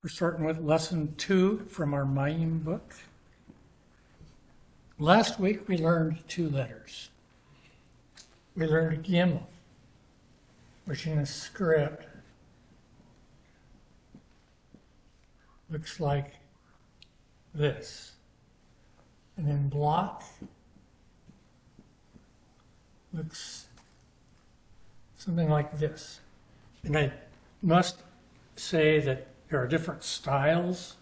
We're starting with lesson 2 from our Mayim book. Last week we learned 2 letters. We learned Gimel, which in the script looks like this. And in block looks something like this. And I must say that there are different styles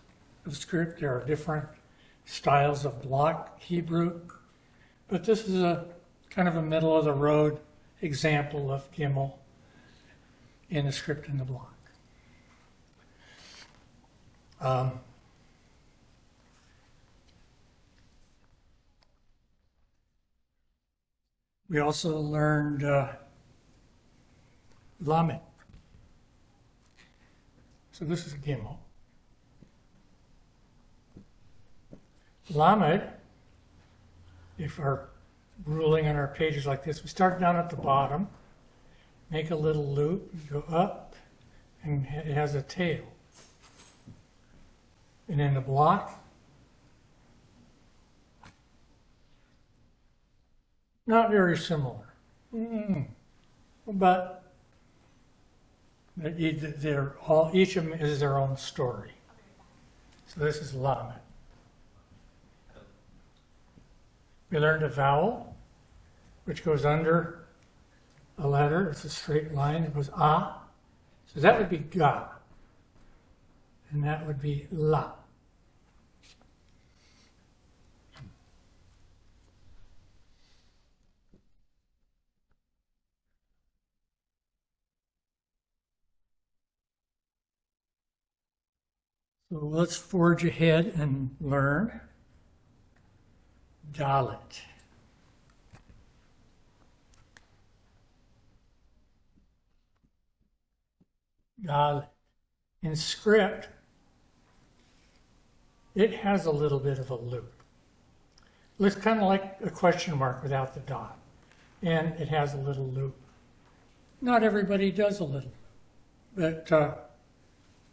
of script. There are different styles of block Hebrew. But this is a kind of a middle-of-the-road example of Gimel in the script in the block. We also learned Lamed. So this is a Gimel. Lamed, if our ruling on our pages like this, we start down at the bottom, make a little loop, go up, and it has a tail. And in the block, not very similar, but they're all, each of them is their own story. So this is Lamed. We learned a vowel, which goes under a letter. It's a straight line. It goes ah. So that would be ga. And that would be la. So let's forge ahead and learn Dalet. Dalet. In script, it has a little bit of a loop. It looks kind of like a question mark without the dot. And it has a little loop. Not everybody does a little, but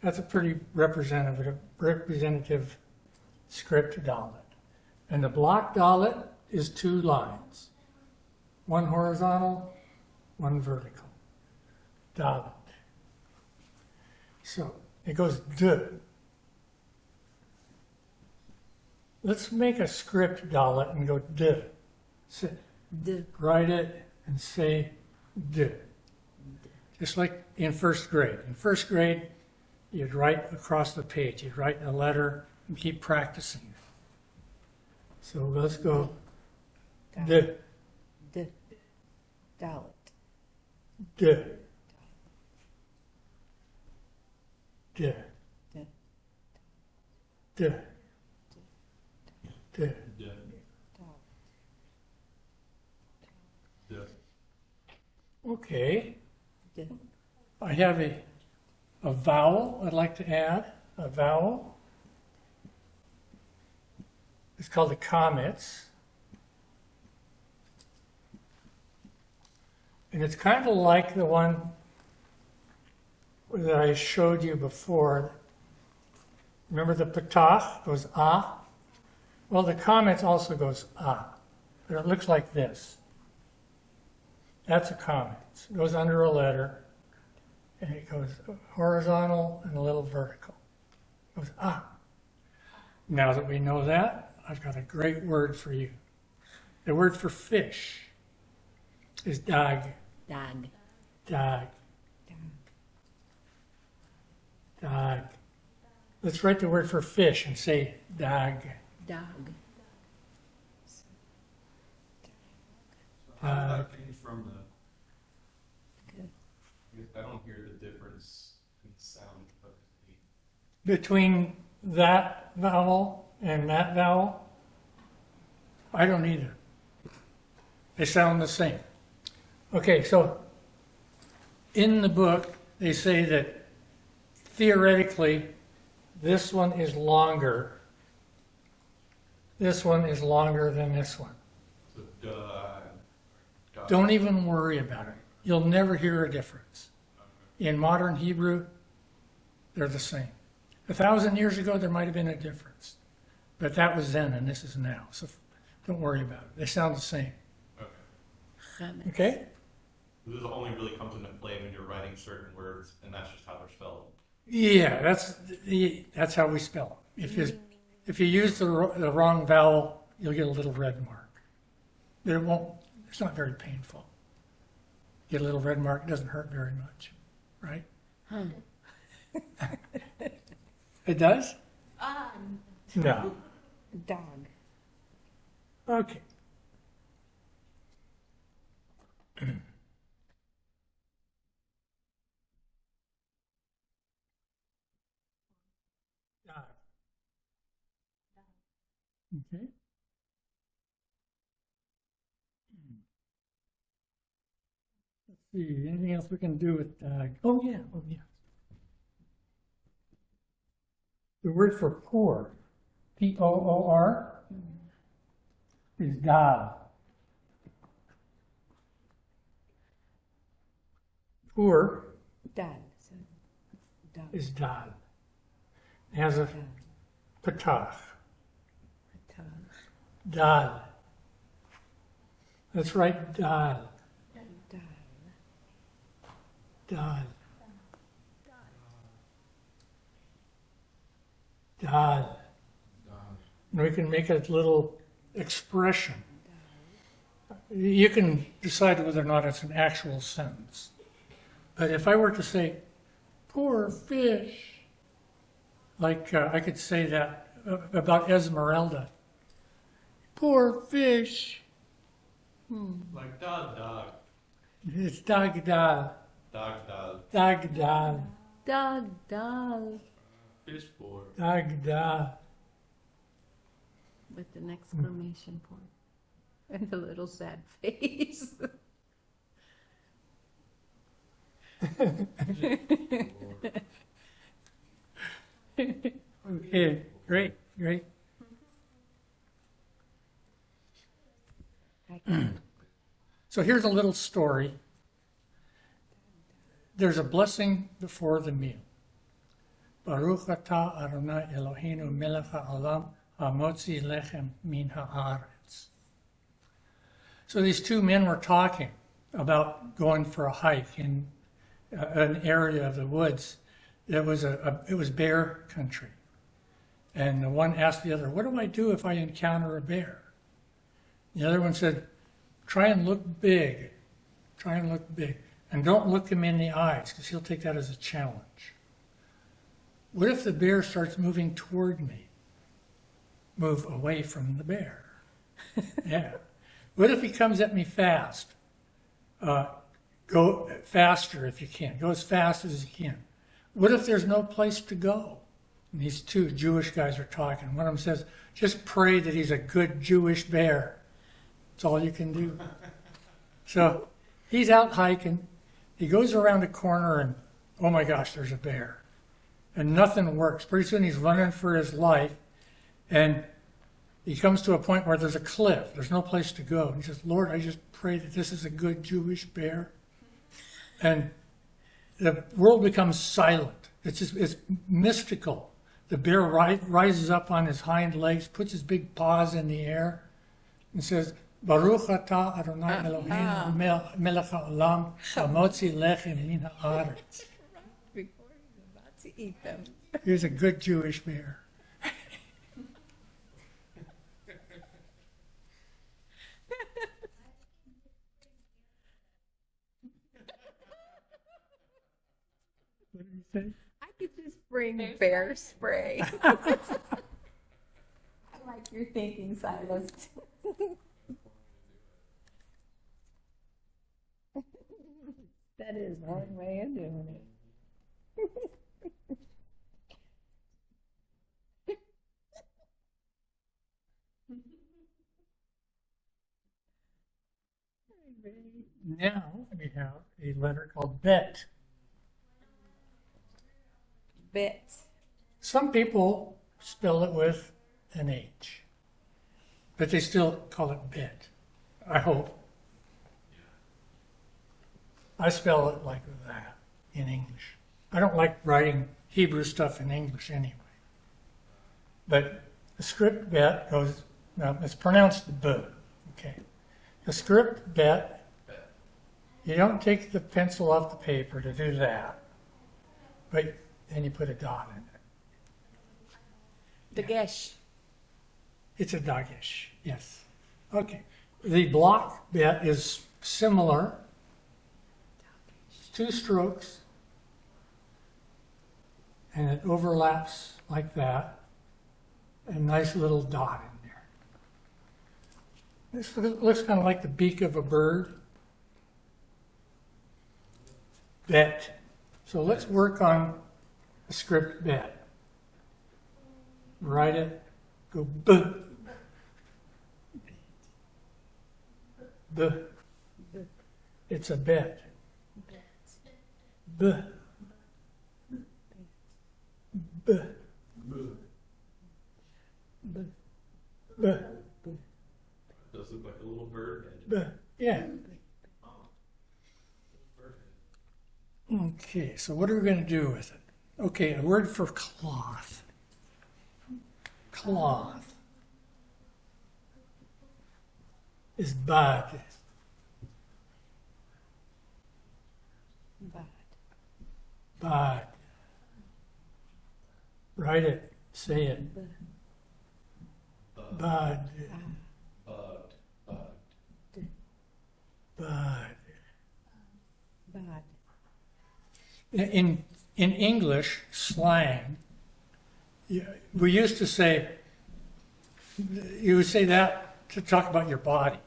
that's a pretty representative script Dalet. And the block Dalet is 2 lines. 1 horizontal, 1 vertical. Dalet. So it goes D. Let's make a script Dalet and go D. Say, D. Write it and say D. Just like in first grade. In first grade, you'd write across the page. You'd write a letter and keep practicing. So let's go. D. D. Dalet. D. D. D. D. Okay. I have a vowel I'd like to add. A vowel. It's called the comets. And it's kind of like the one that I showed you before. Remember the patach goes ah? Well, the comets also goes ah, but it looks like this. That's a comet. It goes under a letter, and it goes horizontal and a little vertical. It goes ah. Now that we know that, I've got a great word for you. The word for fish is dag. Dag. Dag. Dag. Let's write the word for fish and say dag. Dag. How does that change from I don't hear the difference in sound of between that vowel and that vowel? I don't either. They sound the same. Okay, so in the book, they say that theoretically, this one is longer. This one is longer than this one. So Don't even worry about it. You'll never hear a difference. In modern Hebrew, they're the same. 1,000 years ago, there might have been a difference. But that was then and this is now. So don't worry about it. They sound the same. Okay. Chametz. Okay? This only really comes into play when you're writing certain words, and that's just how they're spelled. Yeah, that's how we spell them. If you use the wrong vowel, you'll get a little red mark. But it won't. It's not very painful. Get a little red mark. It doesn't hurt very much, right? It does? No. Dog. Okay. Okay. Let's see, anything else we can do with oh yeah. The word for poor, P-O-O-R, is dal. Poor Dal. So, dog. is dal. It has a Dal. patach. Dal. Dal. That's right, dal. Dal. Dal. Dal. And we can make a little expression. You can decide whether or not it's an actual sentence. But if I were to say, poor fish, like I could say that about Esmeralda. Poor fish. Like dog. It's dag dal. Dog. Dag dal. Dog. Dal. Fish poor. Dag dal. With an exclamation point. And a little sad face. Okay, great. So here's a little story. There's a blessing before the meal. Baruch atah Adonai Eloheinu melech ha'olam ha'motzi lechem min ha'aretz. So these two men were talking about going for a hike in an area of the woods. It was bear country. And the one asked the other, what do I do if I encounter a bear? The other one said, try and look big. And don't look him in the eyes, because he'll take that as a challenge. What if the bear starts moving toward me? Move away from the bear. Yeah. What if he comes at me fast? Go faster if you can. Go as fast as you can. What if there's no place to go? And these two Jewish guys are talking. One of them says, just pray that he's a good Jewish bear. That's all you can do. So he's out hiking. He goes around a corner and, oh my gosh, there's a bear. And nothing works. Pretty soon he's running for his life. And he comes to a point where there's a cliff. There's no place to go. And he says, Lord, I just pray that this is a good Jewish bear. And the world becomes silent. It's mystical. The bear rises up on his hind legs, puts his big paws in the air, and says, Baruch atah Adonai Eloheinu melech ha'olam ha'motzi lechem min ha'aretz. Before he's about to eat them. Here's a good Jewish bear. What did he say? I could just bring bear spray. I like your thinking, Silas. That is one way of doing it. Now we have a letter called bet. Bet. Some people spell it with an H, but they still call it bet, I hope. I spell it like that in English. I don't like writing Hebrew stuff in English anyway. but the script bet goes, now it's pronounced B, okay. The script bet, you don't take the pencil off the paper to do that, but then you put a dot in it. Dagesh. It's a dagesh, yes. Okay. The block bet is similar. It's 2 strokes, and it overlaps like that. A nice little dot in there. This looks kind of like the beak of a bird. Bet. So let's work on a script bet. Write it. Go B. B. It's a bet. B. B. B. B. Does look like a little bird. B. Yeah. Okay, so what are we going to do with it? Okay, a word for cloth. Cloth is bad. Bad. Bad. Write it. Say it. Bad. Bad. Bad. In English slang, we used to say, you would say that to talk about your body.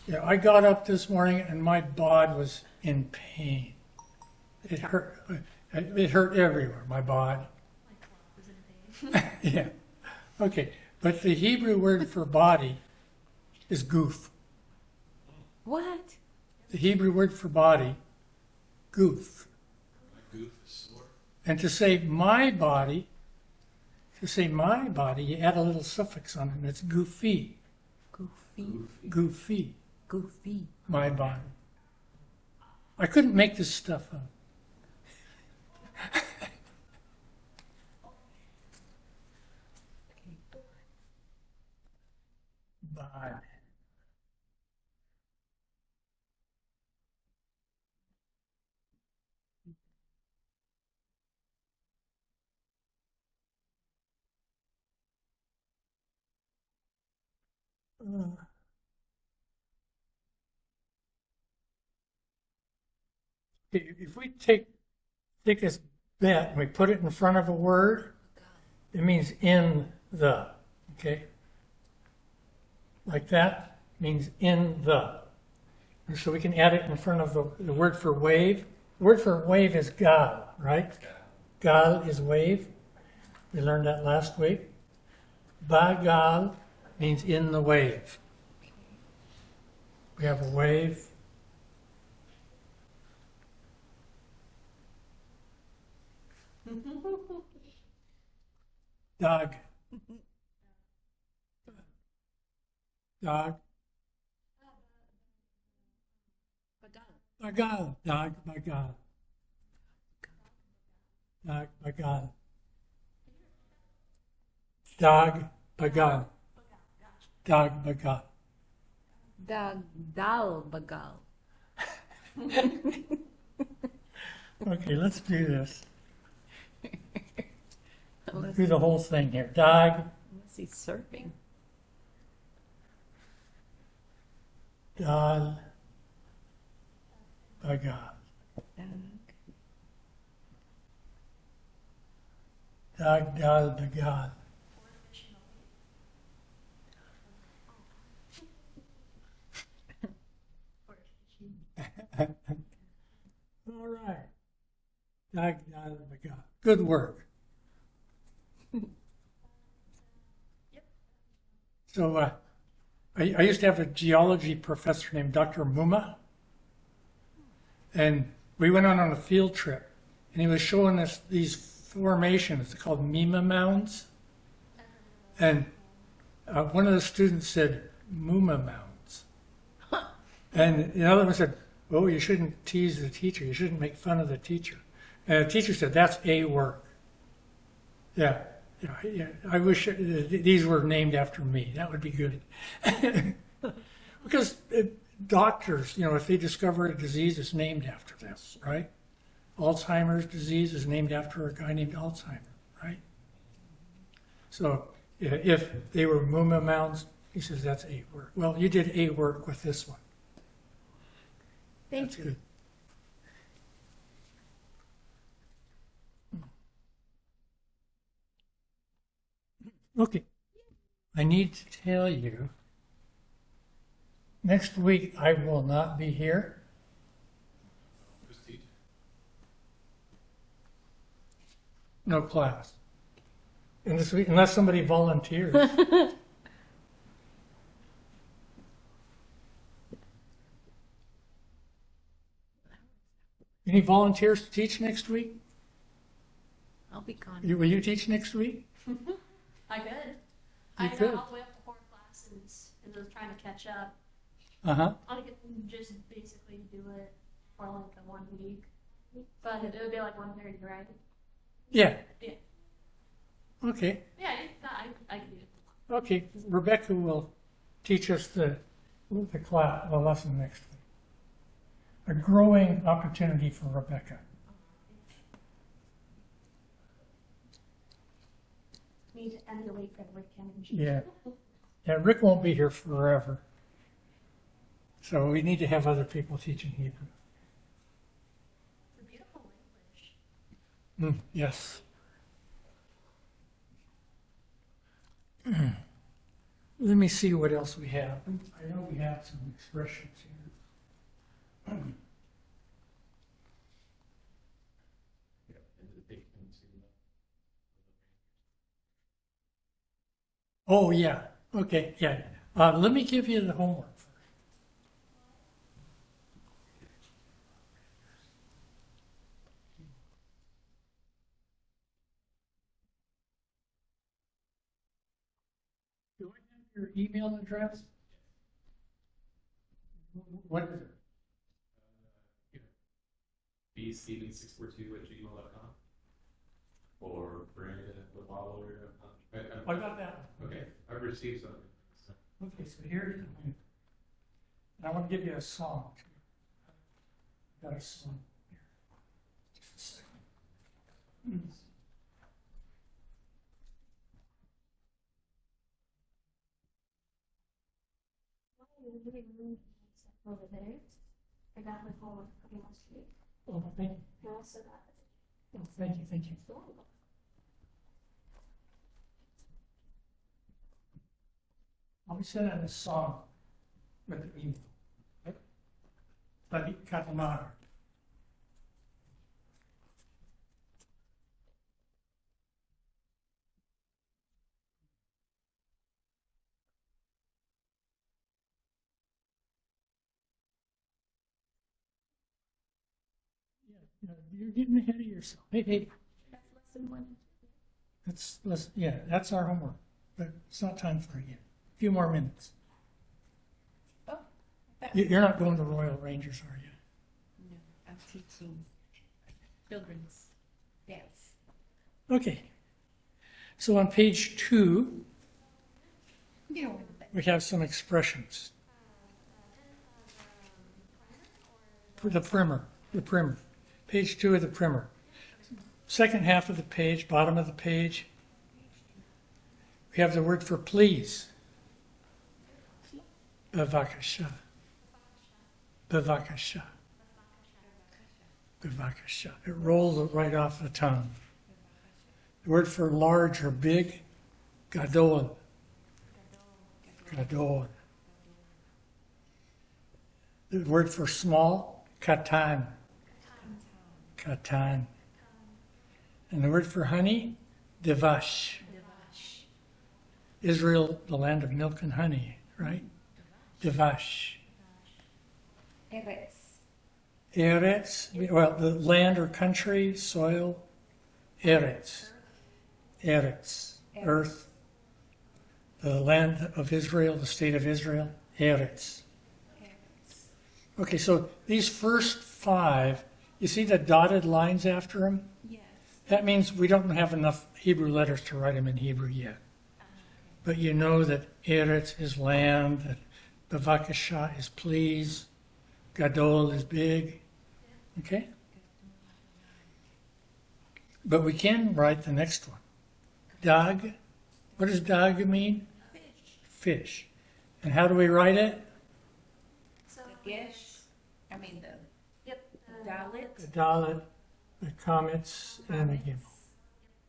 You know, I got up this morning and my bod was in pain. It hurt. It hurt everywhere, my bod. Yeah. Okay. But the Hebrew word for body is goof. What? The Hebrew word for body, goof. My goof is sore. And to say my body, you add a little suffix on it, and it's goofy. Goofy. Goofy. Goofy. My body. I couldn't make this stuff up. Body. If we take this bet and we put it in front of a word, it means in the, okay? Like that means in the. And so we can add it in front of the word for wave. The word for wave is gal, right? Gal is wave. We learned that last week. Bagal means in the wave. We have a wave. Dog. Dog. Bagal. Dog. Bagal. Dog. Bagal. Dog. Bagal. Dog. Bagal. Dag dal bagal. Okay, let's do this. Let's do the whole thing here. Dog. Unless he's surfing. Dal. Bagal. Dag. Dog. Dal. Bagal. All right. Dog. Dal. Bagal. Good work. So I used to have a geology professor named Dr. Muma, and we went on a field trip, and he was showing us these formations called Mima mounds, and one of the students said Muma mounds, and the other one said, "Oh, you shouldn't tease the teacher. You shouldn't make fun of the teacher." And the teacher said, "That's a work." Yeah, Yeah, I wish these were named after me. That would be good. Because doctors, if they discover a disease, it's named after them, right? Alzheimer's disease is named after a guy named Alzheimer, right? So if they were Muma mounds, he says that's A work. Well, you did A work with this one. Thank That's you. good. Okay. I need to tell you, next week I will not be here. Who's teaching? No class. And this week, unless somebody volunteers. Any volunteers to teach next week? I'll be gone. Will you teach next week? I could. You I could. got all the way up to 4 classes and was trying to catch up. Uh-huh. I could just basically do it for like a 1 week. But it would be like 1:30, right? Yeah. Yeah. Okay. Yeah, I could do it. Okay. Rebecca will teach us the lesson next week. A growing opportunity for Rebecca. Need to end the wait for the Rick Cannon. Yeah. Yeah, Rick won't be here forever. So we need to have other people teaching Hebrew. It's a beautiful language. Yes. Let me see what else we have. I know we have some expressions here. Oh, yeah. Okay, yeah. Let me give you the homework first. Do I have your email address? What is it? bstevens642@gmail.com or brandon@thewildlawyer.com. I got that. Okay, I've received something. Okay, so here it is. And I want to give you a song too. I've got a song here. Just a second. Over there. I got my homework from last week. Oh, thank you. I also got Oh, thank you, thank you. I'll be sending a song with the email. Right? But Katamara. Yeah, you're getting ahead of yourself. Hey, That's lesson 1. that's our homework. But it's not time for it yet. A few more minutes. Oh, You're not going to Royal Rangers, are you? no, I'm teaching children's dance. Okay. So on page 2, You know where the we have some expressions. For the primer. Page 2 of the primer. Second half of the page, bottom of the page, we have the word for please. Bevakasha. Bevakasha. Bevakasha. It rolls right off the tongue. The word for large or big, gadol. Gadol. The word for small, katan. Katan. And the word for honey, devash. Israel, the land of milk and honey, right? Devash. Eretz. Eretz, well, the land or country, soil, Eretz. Eretz, earth. The land of Israel, the state of Israel, Eretz. Okay, so these first 5, you see the dotted lines after them? Yes. That means we don't have enough Hebrew letters to write them in Hebrew yet. But you know that Eretz is land, that Bavakasha is please, Gadol is big. Okay? But we can write the next one. Dag. What does dag mean? Fish. And how do we write it? So, The Gesh, I mean the yep. Dalit The Dalet, the Comets, and the Gimel.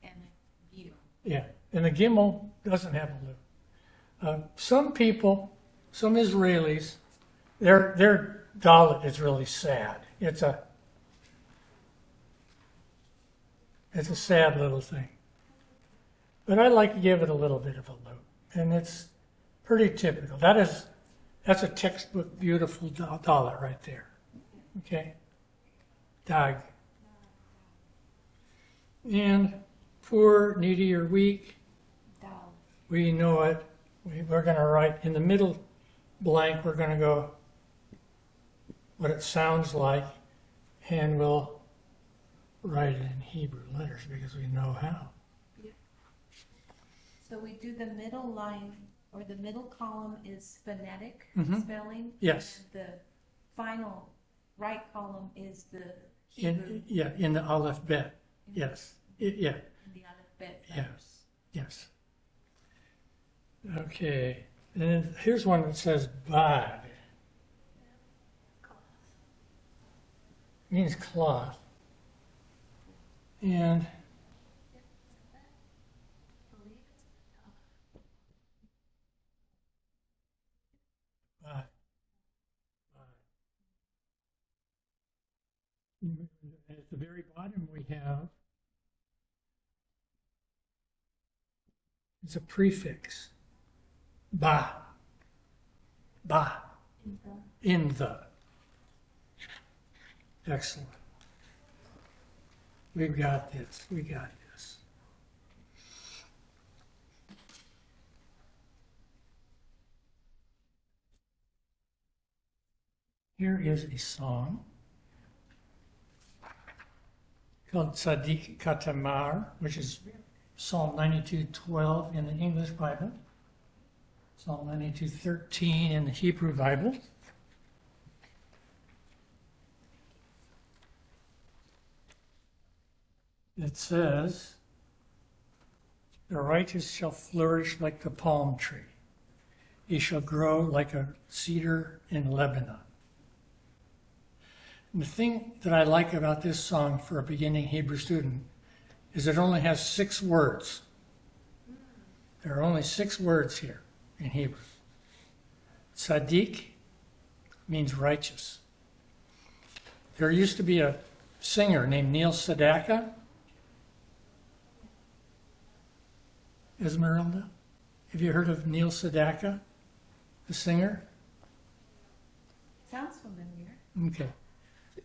and the Gimel. Yeah, and the Gimel doesn't have a lip. Some people, some Israelis, their Dalet is really sad. It's a sad little thing. But I like to give it a little bit of a loop, and it's pretty typical. That's a textbook beautiful Dalet right there. Okay, Dag. And poor, needy, or weak, Dal. we know it. We're going to write in the middle blank, we're going to go what it sounds like, and we'll write it in Hebrew letters because we know how. So we do the middle line, or the middle column is phonetic Mhm. spelling. Yes, And the final right column is the in Hebrew the Aleph Bet. Yes, yeah, in the alphabet Yeah. letters. yes. Okay, and then here's one that says Bad. Means cloth. And Bad. At the very bottom we have it's a prefix. Ba. Ba. In the. Excellent. We've got this. We got this. Here is a song called Tzadik Katamar, which is Psalm 92:12 in the English Bible, Psalm 92:13 in the Hebrew Bible. It says, "The righteous shall flourish like the palm tree. He shall grow like a cedar in Lebanon." And the thing that I like about this song for a beginning Hebrew student is it only has 6 words. There are only 6 words here in Hebrew. Tzaddik means righteous. There used to be a singer named Neil Sedaka. Esmeralda, have you heard of Neil Sedaka, the singer? Sounds familiar. Okay.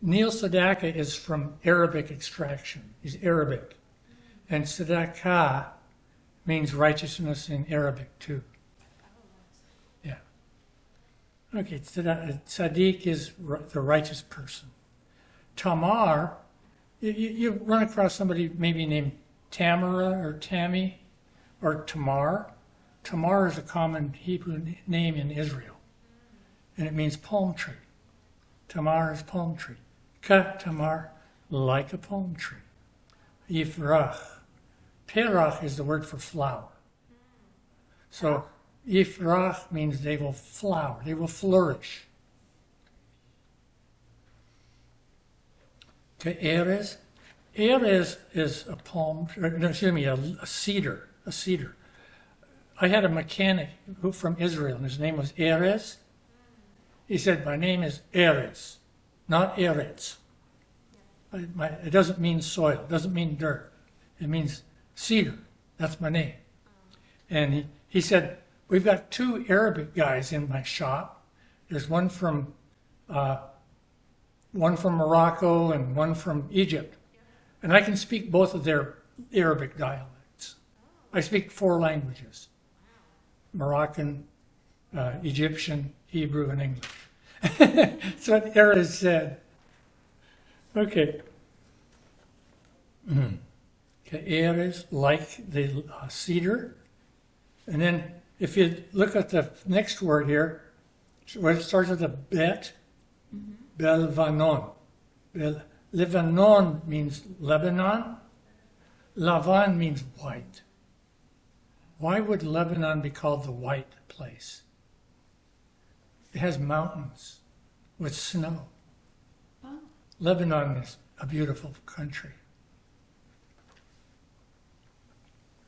Neil Sedaka is from Arabic extraction. He's Arabic. And Sedaka means righteousness in Arabic too. Yeah. Okay, Tzaddik is the righteous person. Tamar, you run across somebody maybe named Tamara or Tammy or Tamar. Tamar is a common Hebrew name in Israel, and it means palm tree. Tamar is palm tree. Ka Tamar, like a palm tree. Yifrach. Perach is the word for flower. So Yifrach means they will flower, they will flourish. Okay, Erez. Erez is a palm, a cedar. A cedar. I had a mechanic from Israel, and his name was Erez. He said, "My name is Erez, not Eretz. It doesn't mean soil, it doesn't mean dirt. It means cedar. That's my name." And he said, "We've got 2 Arabic guys in my shop. There's one from Morocco and one from Egypt. And I can speak both of their Arabic dialects. I speak 4 languages: Moroccan, Egyptian, Hebrew, and English." That's what Erez said. Okay. Ke'eres, like the cedar. And then if you look at the next word here, where it starts with a bet, Belvanon. Lebanon means Lebanon. Lavan means white. Why would Lebanon be called the white place? It has mountains with snow. Oh. Lebanon is a beautiful country.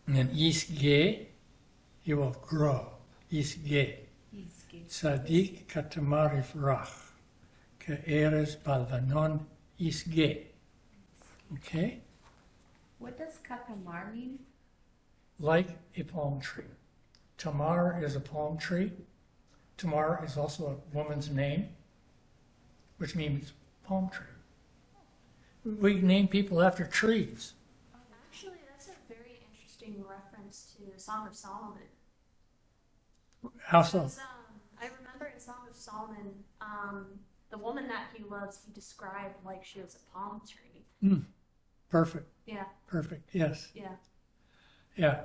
And then Isge, you will grow. Isge. Tzadik katamar ifrach. Ke'eres balvanon isge. Okay? What does katamar mean? Like a palm tree. Tamar is a palm tree. Tamar is also a woman's name, which means palm tree. We name people after trees. Actually, that's a very interesting reference to the Song of Solomon. How so? Because, I remember in Song of Solomon, the woman that he loves, he described like she was a palm tree. Perfect. Yeah, Perfect. Yes. yeah. Yeah.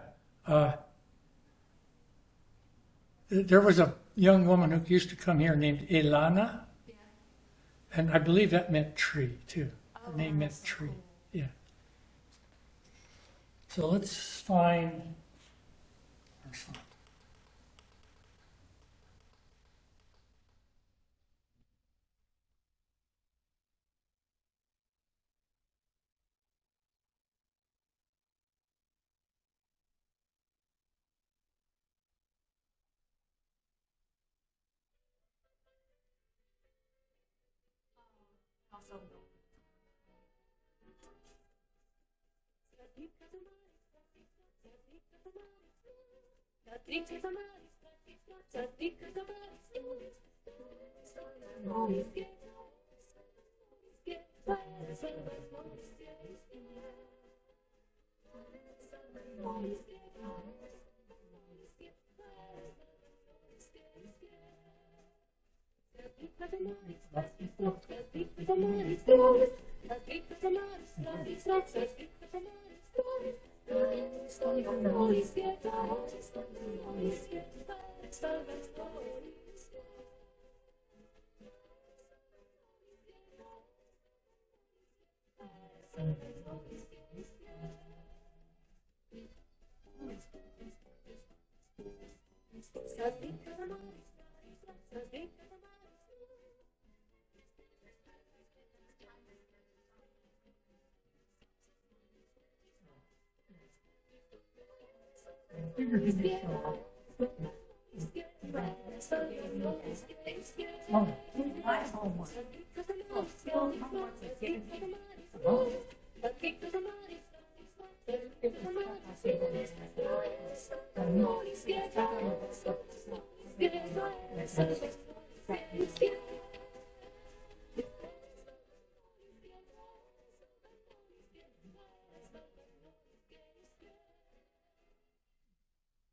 There was a young woman who used to come here named Elana, Yeah. and I believe that meant tree too. Her name meant that's so tree. cool. Yeah. So let's find our song. Also,